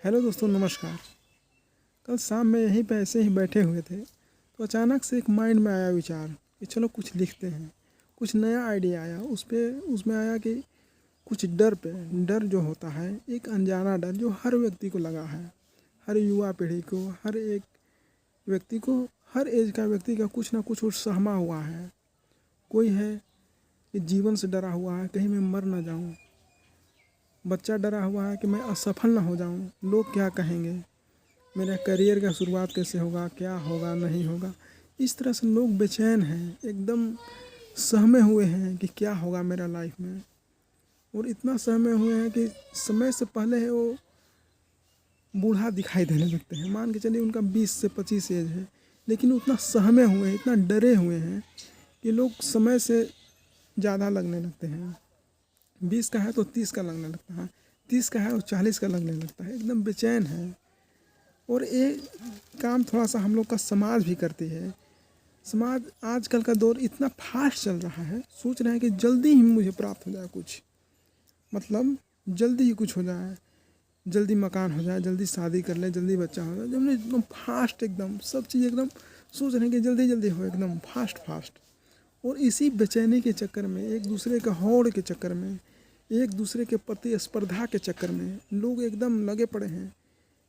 Hello दोस्तों, नमस्कार। कल शाम में यहीं पे ऐसे ही बैठे हुए थे तो अचानक से एक माइंड में आया विचार कि चलो कुछ लिखते हैं। कुछ नया आइडिया आया उसमें आया कि कुछ डर जो होता है, एक अनजाना डर जो हर व्यक्ति को लगा है, हर युवा पीढ़ी को, हर एक व्यक्ति को, हर एज का व्यक्ति का कुछ ना कुछ सहमा हुआ है। कोई है कि जीवन से डरा हुआ है, कहीं मैं मर ना जाऊँ। बच्चा डरा हुआ है कि मैं असफल ना हो जाऊं, लोग क्या कहेंगे, मेरा करियर का शुरुआत कैसे होगा, क्या होगा नहीं होगा। इस तरह से लोग बेचैन हैं, एकदम सहमे हुए हैं कि क्या होगा मेरा लाइफ में। और इतना सहमे हुए हैं कि समय से पहले है वो बूढ़ा दिखाई देने लगते हैं। मान के चलिए उनका 20 से 25 एज है, लेकिन उतना सहमे हुए हैं, इतना डरे हुए हैं कि लोग समय से ज़्यादा लगने लगते हैं। 20 का है तो 30 का लगने लगता है, 30 का है तो 40 का लगने लगता है, एकदम बेचैन है। और ये काम थोड़ा सा हम लोग का समाज भी करती है। समाज आजकल का दौर इतना फास्ट चल रहा है, सोच रहे हैं कि जल्दी ही मुझे प्राप्त हो जाए कुछ, मतलब जल्दी ही कुछ हो जाए, जल्दी मकान हो जाए, जल्दी शादी कर ले, जल्दी बच्चा हो जाए। जब एकदम फास्ट, एकदम सब चीज़ एकदम सोच रहे हैं कि जल्दी जल्दी हो, एकदम फास्ट फास्ट। और इसी बेचैनी के चक्कर में, एक दूसरे के होड़ के चक्कर में, एक दूसरे के प्रति स्पर्धा के चक्कर में लोग एकदम लगे पड़े हैं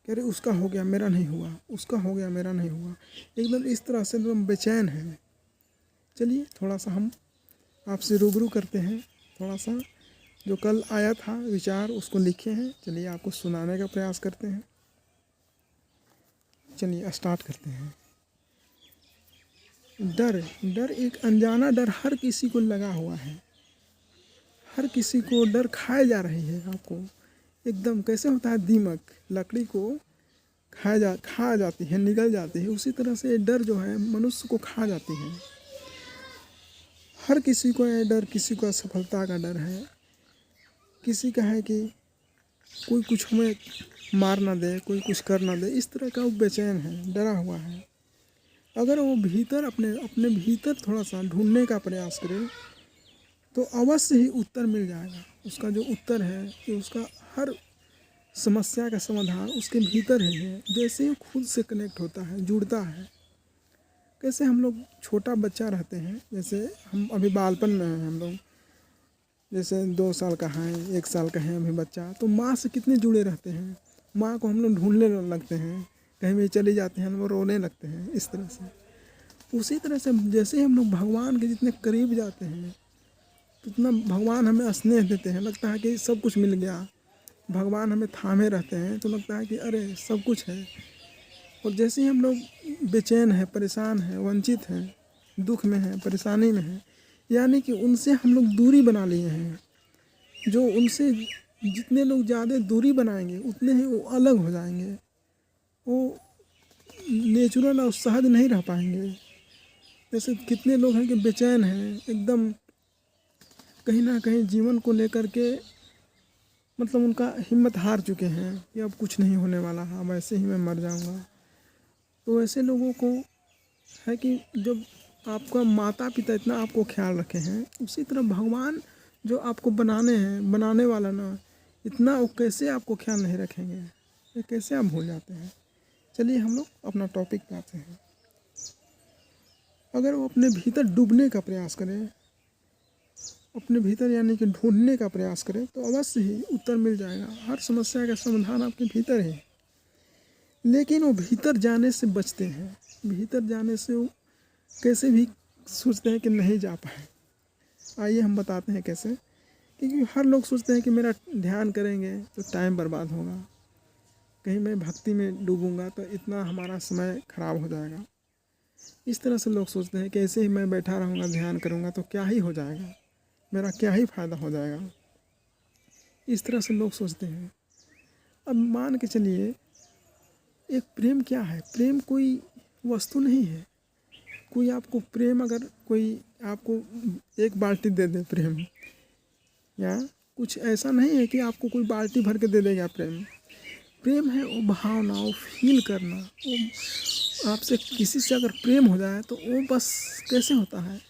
कि अरे उसका हो गया मेरा नहीं हुआ, उसका हो गया मेरा नहीं हुआ। एकदम इस तरह से एकदम बेचैन हैं। चलिए थोड़ा सा हम आपसे रूबरू करते हैं, थोड़ा सा जो कल आया था विचार उसको लिखे हैं। चलिए आपको सुनाने का प्रयास करते हैं। चलिए स्टार्ट करते हैं। डर डर एक अनजाना डर हर किसी को लगा हुआ है, हर किसी को डर खाए जा रही है। आपको एकदम कैसे होता है, दीमक लकड़ी को खा जाती है, निगल जाती है, उसी तरह से डर जो है मनुष्य को खा जाती है। हर किसी को है डर, किसी को असफलता का डर है, किसी का है कि कोई कुछ हमें मार ना दे, कोई कुछ कर ना दे। इस तरह का वो बेचैन है, डरा हुआ है। अगर वो भीतर अपने अपने भीतर थोड़ा सा ढूंढने का प्रयास करे तो अवश्य ही उत्तर मिल जाएगा। उसका जो उत्तर है कि उसका हर समस्या का समाधान उसके भीतर ही है। जैसे ही खुद से कनेक्ट होता है, जुड़ता है। कैसे हम लोग छोटा बच्चा रहते हैं, जैसे हम अभी बालपन में हैं हम लोग, जैसे 2 साल का है, 1 साल का है अभी बच्चा, तो माँ से कितने जुड़े रहते हैं। माँ को हम लोग ढूंढने लगते हैं, कहीं भी चले जाते हैं वो रोने लगते हैं। इस तरह से, उसी तरह से जैसे हम लोग भगवान के जितने करीब जाते हैं तो उतना भगवान हमें स्नेह देते हैं, लगता है कि सब कुछ मिल गया। भगवान हमें थामे रहते हैं तो लगता है कि अरे सब कुछ है। और जैसे ही हम लोग बेचैन हैं, परेशान हैं, वंचित हैं, दुख में हैं, परेशानी में हैं, यानी कि उनसे हम लोग दूरी बना लिए हैं। जो उनसे जितने लोग ज़्यादा दूरी बनाएंगे उतने ही वो अलग हो जाएंगे, वो नेचुरल और सहज नहीं रह पाएंगे। जैसे कितने लोग हैं कि बेचैन हैं, एकदम कहीं ना कहीं जीवन को लेकर के, मतलब उनका हिम्मत हार चुके हैं कि अब कुछ नहीं होने वाला है, अब ऐसे ही मैं मर जाऊंगा। तो ऐसे लोगों को है कि जब आपका माता पिता इतना आपको ख्याल रखे हैं, उसी तरह भगवान जो आपको बनाने वाला ना, इतना वो कैसे आपको ख्याल नहीं रखेंगे, ये कैसे आप भूल जाते हैं। चलिए हम लोग अपना टॉपिक पे आते हैं। अगर वो अपने भीतर डूबने का प्रयास करें, अपने भीतर यानी कि ढूंढने का प्रयास करें, तो अवश्य ही उत्तर मिल जाएगा। हर समस्या का समाधान आपके भीतर है। लेकिन वो भीतर जाने से बचते हैं, भीतर जाने से वो कैसे भी सोचते हैं कि नहीं जा पाए। आइए हम बताते हैं कैसे। क्योंकि हर लोग सोचते हैं कि मेरा ध्यान करेंगे तो टाइम बर्बाद होगा, कहीं मैं भक्ति में डूबूंगा तो इतना हमारा समय खराब हो जाएगा। इस तरह से लोग सोचते हैं कि ऐसे ही मैं बैठा रहूँगा, ध्यान करूँगा तो क्या ही हो जाएगा, मेरा क्या ही फ़ायदा हो जाएगा। इस तरह से लोग सोचते हैं। अब मान के चलिए, एक प्रेम क्या है, प्रेम कोई वस्तु नहीं है। कोई आपको प्रेम, अगर कोई आपको एक बाल्टी दे दे प्रेम, या कुछ ऐसा नहीं है कि आपको कोई बाल्टी भर के दे देगा प्रेम। प्रेम है वो भावना, वो फील करना। वो आपसे किसी से अगर प्रेम हो जाए तो वो बस कैसे होता है,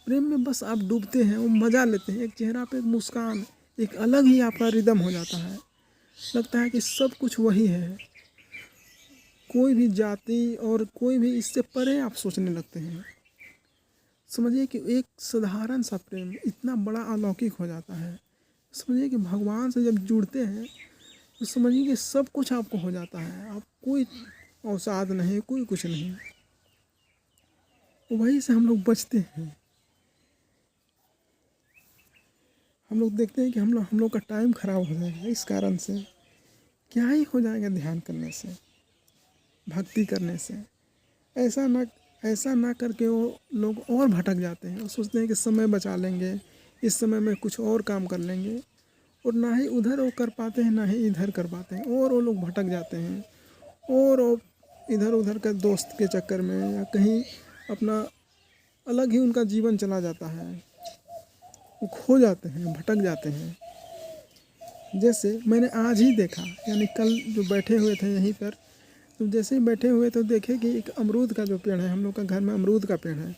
प्रेम में बस आप डूबते हैं, वो मज़ा लेते हैं। एक चेहरा पे एक मुस्कान, एक अलग ही आपका रिदम हो जाता है। लगता है कि सब कुछ वही है। कोई भी जाति और कोई भी इससे परे आप सोचने लगते हैं। समझिए कि एक साधारण सा प्रेम इतना बड़ा अलौकिक हो जाता है। समझिए कि भगवान से जब जुड़ते हैं तो समझिए कि सब कुछ आपको हो जाता है। आप कोई अवसाद नहीं, कोई कुछ नहीं, वहीं से हम लोग बचते हैं। हम लोग देखते हैं कि हम लोग का टाइम ख़राब हो जाएगा इस कारण से। क्या ही हो जाएगा ध्यान करने से, भक्ति करने से। ऐसा ना करके वो लोग और भटक जाते हैं और सोचते हैं कि समय बचा लेंगे, इस समय में कुछ और काम कर लेंगे, और ना ही उधर वो कर पाते हैं ना ही इधर कर पाते हैं, और वो लोग भटक जाते हैं और वो इधर उधर के दोस्त के चक्कर में या कहीं अपना अलग ही उनका जीवन चला जाता है। वो खो जाते हैं, भटक जाते हैं। जैसे मैंने आज ही देखा, यानी कल जो बैठे हुए थे यहीं पर, तो जैसे ही बैठे हुए तो देखे कि एक अमरूद का जो पेड़ है, हम लोग का घर में अमरूद का पेड़ है,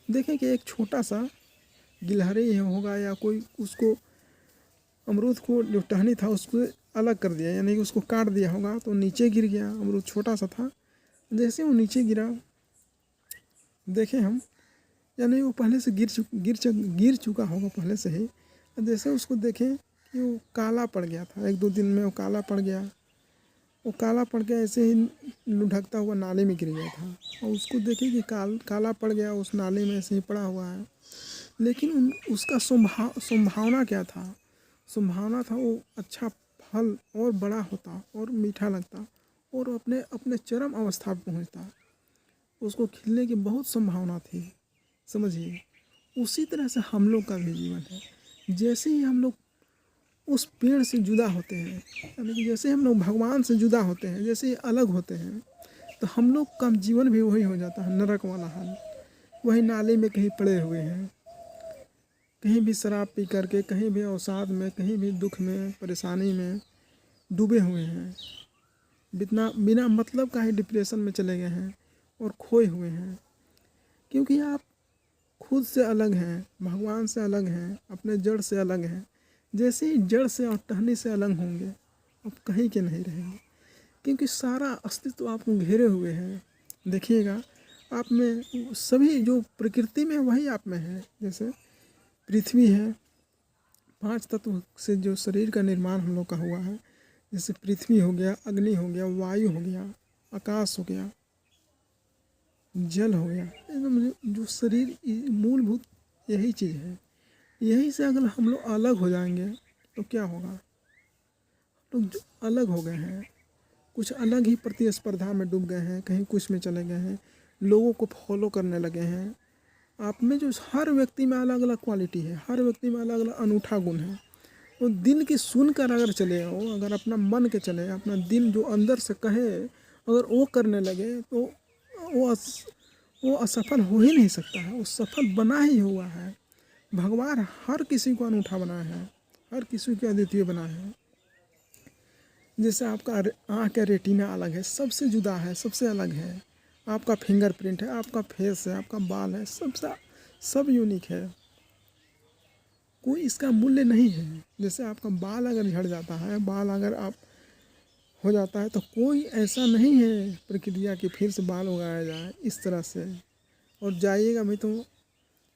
देखे कि एक छोटा सा गिलहरी होगा या कोई उसको अमरूद को जो टहनी था उसको अलग कर दिया, यानी कि उसको काट दिया होगा, तो नीचे गिर गया। अमरूद छोटा सा था, जैसे वो नीचे गिरा देखे हम, यानी वो पहले से गिर चुका होगा पहले से ही। जैसे उसको देखें कि वो काला पड़ गया था, एक दो दिन में वो काला पड़ गया। वो काला पड़ गया, ऐसे ही लुढ़कता हुआ नाले में गिर गया था, और उसको देखे कि काला पड़ गया, उस नाले में ऐसे ही पड़ा हुआ है। लेकिन उसका संभावना क्या था? संभावना था वो अच्छा फल और बड़ा होता और मीठा लगता और अपने अपने चरम अवस्था पर पहुँचता। उसको खिलने की बहुत संभावना थी। समझिए, उसी तरह से हम लोग का भी जीवन है। जैसे ही हम लोग उस पेड़ से जुदा होते हैं, यानी कि जैसे हम लोग भगवान से जुदा होते हैं, जैसे ही अलग होते हैं, तो हम लोग का जीवन भी वही हो जाता है, नरक वाला हाल। वही नाले में कहीं पड़े हुए हैं, कहीं भी शराब पी करके, कहीं भी अवसाद में, कहीं भी दुख में, परेशानी में डूबे हुए हैं। बिना मतलब का ही डिप्रेशन में चले गए हैं और खोए हुए हैं। क्योंकि आप खुद से अलग हैं, भगवान से अलग हैं, अपने जड़ से अलग हैं। जैसे ही जड़ से और टहनी से अलग होंगे, आप कहीं के नहीं रहेंगे, क्योंकि सारा अस्तित्व आपको घेरे हुए हैं। देखिएगा, आप में सभी जो प्रकृति में वही आप में है। जैसे पृथ्वी है, 5 तत्व से जो शरीर का निर्माण हम लोग का हुआ है, जैसे पृथ्वी हो गया, अग्नि हो गया, वायु हो गया, आकाश हो गया, जल हो गया। एकदम जो शरीर मूलभूत यही चीज़ है। यहीं से अगर हम लोग अलग हो जाएंगे तो क्या होगा? हम लोग जो अलग हो गए हैं, कुछ अलग ही प्रतिस्पर्धा में डूब गए हैं, कहीं कुछ में चले गए हैं, लोगों को फॉलो करने लगे हैं। आप में जो हर व्यक्ति में अलग अलग क्वालिटी है, हर व्यक्ति में अलग अलग अनूठा गुण है। तो दिल की सुनकर अगर चले हो, अगर अपना मन के चले, अपना दिल जो अंदर से कहे अगर वो करने लगे, तो वो वो असफल हो ही नहीं सकता है, वो सफल बना ही हुआ है। भगवान हर किसी को अनूठा बनाया है, हर किसी को अद्वितीय बनाया है। जैसे आपका आँख का रेटिना अलग है, सबसे जुदा है, सबसे अलग है। आपका फिंगरप्रिंट है, आपका फेस है, आपका बाल है, सब यूनिक है। कोई इसका मूल्य नहीं है। जैसे आपका बाल अगर झड़ जाता है, बाल अगर आप हो जाता है, तो कोई ऐसा नहीं है प्रक्रिया कि फिर से बाल उगाया जाए इस तरह से। और जाइएगा भी तो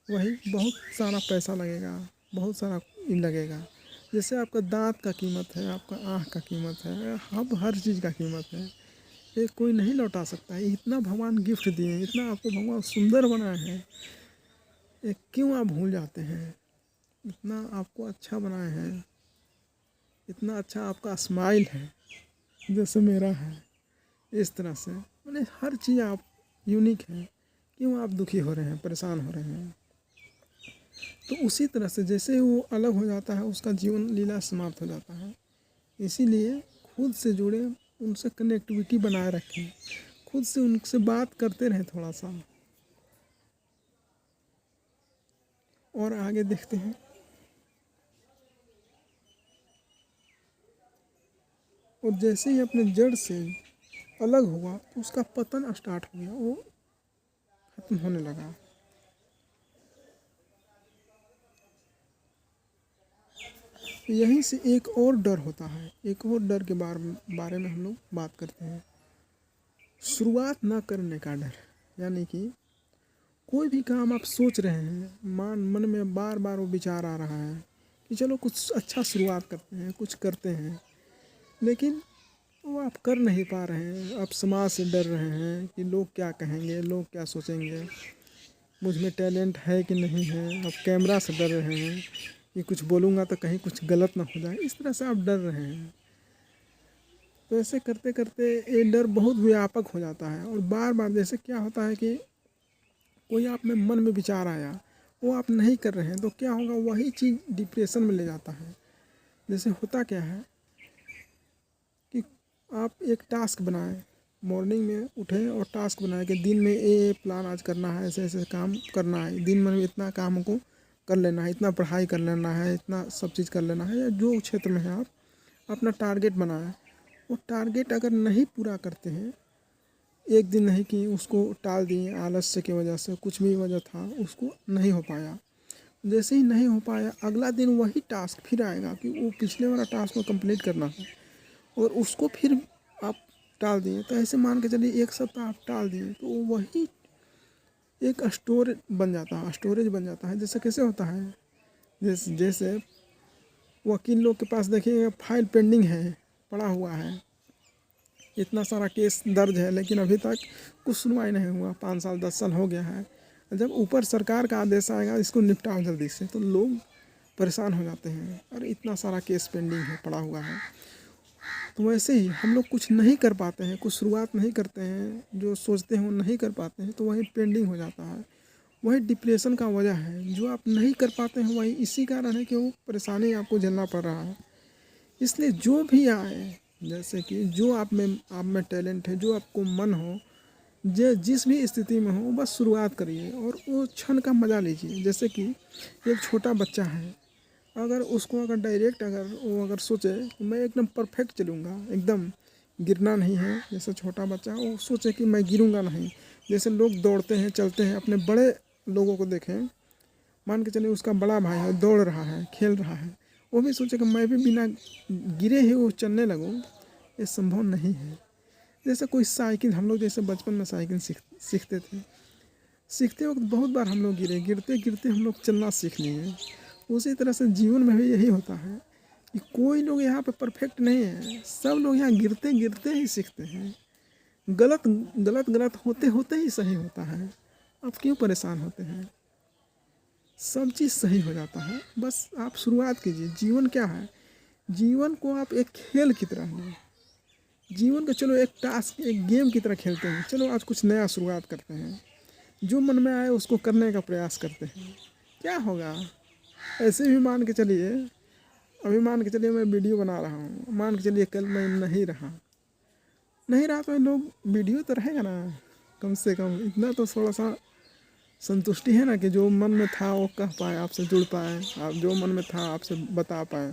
वही बहुत सारा पैसा लगेगा, बहुत सारा लगेगा। जैसे आपका दांत का कीमत है, आपका आँख का कीमत है, अब हर चीज़ का कीमत है। ये कोई नहीं लौटा सकता है। इतना भगवान गिफ्ट दिए हैं, इतना आपको भगवान सुंदर बनाए हैं, ये क्यों आप भूल जाते हैं? इतना आपको अच्छा बनाए हैं, इतना अच्छा आपका स्माइल है जैसे मेरा है, इस तरह से मैंने हर चीज़ आप यूनिक है। क्यों आप दुखी हो रहे हैं, परेशान हो रहे हैं? तो उसी तरह से जैसे वो अलग हो जाता है, उसका जीवन लीला समाप्त हो जाता है। इसीलिए खुद से जुड़े, उनसे कनेक्टिविटी बनाए रखें, खुद से उनसे बात करते रहें थोड़ा सा। और आगे देखते हैं। और जैसे ही अपने जड़ से अलग हुआ तो उसका पतन स्टार्ट हो गया, वो खत्म होने लगा। यहीं से एक और डर होता है, एक और डर के बारे में हम लोग बात करते हैं, शुरुआत ना करने का डर। यानी कि कोई भी काम आप सोच रहे हैं, मन में बार बार वो विचार आ रहा है कि चलो कुछ अच्छा शुरुआत करते हैं, कुछ करते हैं, लेकिन वो आप कर नहीं पा रहे हैं। आप समाज से डर रहे हैं कि लोग क्या कहेंगे, लोग क्या सोचेंगे, मुझ में टैलेंट है कि नहीं है। आप कैमरा से डर रहे हैं कि कुछ बोलूँगा तो कहीं कुछ गलत ना हो जाए, इस तरह से आप डर रहे हैं। तो ऐसे करते करते ये डर बहुत व्यापक हो जाता है और बार बार जैसे क्या होता है कि कोई आप में मन में विचार आया, वो आप नहीं कर रहे हैं, तो क्या होगा, वही चीज़ डिप्रेशन में ले जाता है। जैसे होता क्या है कि आप एक टास्क बनाएं, मॉर्निंग में उठें और टास्क बनाएं कि दिन में ये प्लान आज करना है, ऐसे ऐसे काम करना है, दिन भर में इतना काम को कर लेना है, इतना पढ़ाई कर लेना है, इतना सब चीज़ कर लेना है, या जो क्षेत्र में है आप अपना टारगेट बनाएं। वो टारगेट अगर नहीं पूरा करते हैं, एक दिन नहीं कि उसको टाल दिए, आलस्य की वजह से कुछ भी वजह था, उसको नहीं हो पाया, जैसे ही नहीं हो पाया अगला दिन वही टास्क फिर आएगा कि वो पिछले वाला टास्क को कंप्लीट करना है और उसको फिर आप टाल दिए। तो ऐसे मान के चलिए 1 सप्ताह आप टाल दिए, तो वही एक स्टोरेज बन जाता है। जैसे कैसे होता है, जैसे वकील लोग के पास देखिए फाइल पेंडिंग है, पड़ा हुआ है, इतना सारा केस दर्ज है, लेकिन अभी तक कुछ सुनवाई नहीं हुआ, 5 साल 10 साल हो गया है। जब ऊपर सरकार का आदेश आएगा इसको निपटाओ जल्दी से, तो लोग परेशान हो जाते हैं, अरे इतना सारा केस पेंडिंग है, पड़ा हुआ है। तो वैसे ही हम लोग कुछ नहीं कर पाते हैं, कुछ शुरुआत नहीं करते हैं, जो सोचते हैं वो नहीं कर पाते हैं, तो वही पेंडिंग हो जाता है। वही डिप्रेशन का वजह है, जो आप नहीं कर पाते हैं वही इसी कारण है कि वो परेशानी आपको झेलना पड़ रहा है। इसलिए जो भी आए, जैसे कि जो आप में टैलेंट है, जो आपको मन हो, जिस भी स्थिति में हो, बस शुरुआत करिए और वो क्षण का मज़ा लीजिए। जैसे कि एक छोटा बच्चा है, अगर उसको अगर वो अगर सोचे कि मैं एकदम परफेक्ट चलूँगा, एकदम गिरना नहीं है, जैसे छोटा बच्चा वो सोचे कि मैं गिरूँगा नहीं। जैसे लोग दौड़ते हैं, चलते हैं, अपने बड़े लोगों को देखें, मान के चलिए उसका बड़ा भाई है, दौड़ रहा है, खेल रहा है, वो भी सोचे कि मैं भी बिना गिरे ही वो चलने लगूँ, ये संभव नहीं है। जैसे कोई साइकिल, हम लोग जैसे बचपन में साइकिल सीखते थे, सीखते वक्त बहुत बार हम लोग गिरते गिरते हम लोग चलना सीख लिए। उसी तरह से जीवन में भी यही होता है कि कोई लोग यहाँ पे परफेक्ट नहीं है, सब लोग यहाँ गिरते गिरते ही सीखते हैं। गलत गलत गलत होते होते ही सही होता है। आप क्यों परेशान होते हैं, सब चीज़ सही हो जाता है, बस आप शुरुआत कीजिए। जीवन क्या है, जीवन को आप एक खेल की तरह लें, जीवन को चलो एक टास्क, एक गेम की तरह खेलते हैं। चलो आज कुछ नया शुरुआत करते हैं, जो मन में आए उसको करने का प्रयास करते हैं, क्या होगा। ऐसे भी मान के चलिए, अभी मान के चलिए मैं वीडियो बना रहा हूँ, मान के चलिए कल मैं नहीं रहा तो लोग, वीडियो तो रहेगा ना, कम से कम इतना तो थोड़ा सा संतुष्टि है ना कि जो मन में था वो कह पाए, आपसे जुड़ पाए, आप जो मन में था आपसे बता पाए।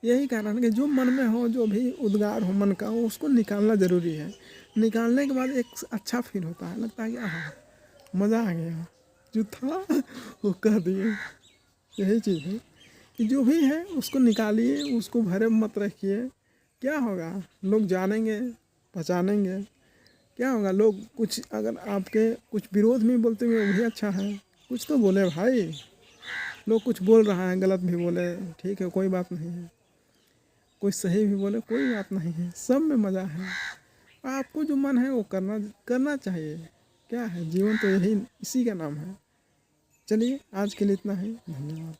यही कारण है कि जो मन में हो, जो भी उद्गार हो मन का, वो उसको निकालना ज़रूरी है। निकालने के बाद एक अच्छा फील होता है, लगता है कि आहा मज़ा आ गया, जो था वो कह दिए। यही चीज़ है कि जो भी है उसको निकालिए, उसको भरे मत रखिए। क्या होगा, लोग जानेंगे, पहचानेंगे, क्या होगा, लोग कुछ अगर आपके कुछ विरोध में बोलते हुए वो भी अच्छा है, कुछ तो बोले भाई, लोग कुछ बोल रहा है, गलत भी बोले, ठीक है, कोई बात नहीं है, कोई सही भी बोले, कोई बात नहीं है, सब में मज़ा है। आपको जो मन है वो करना चाहिए। क्या है, जीवन तो यही इसी का नाम है। चलिए आज के लिए इतना ही, धन्यवाद।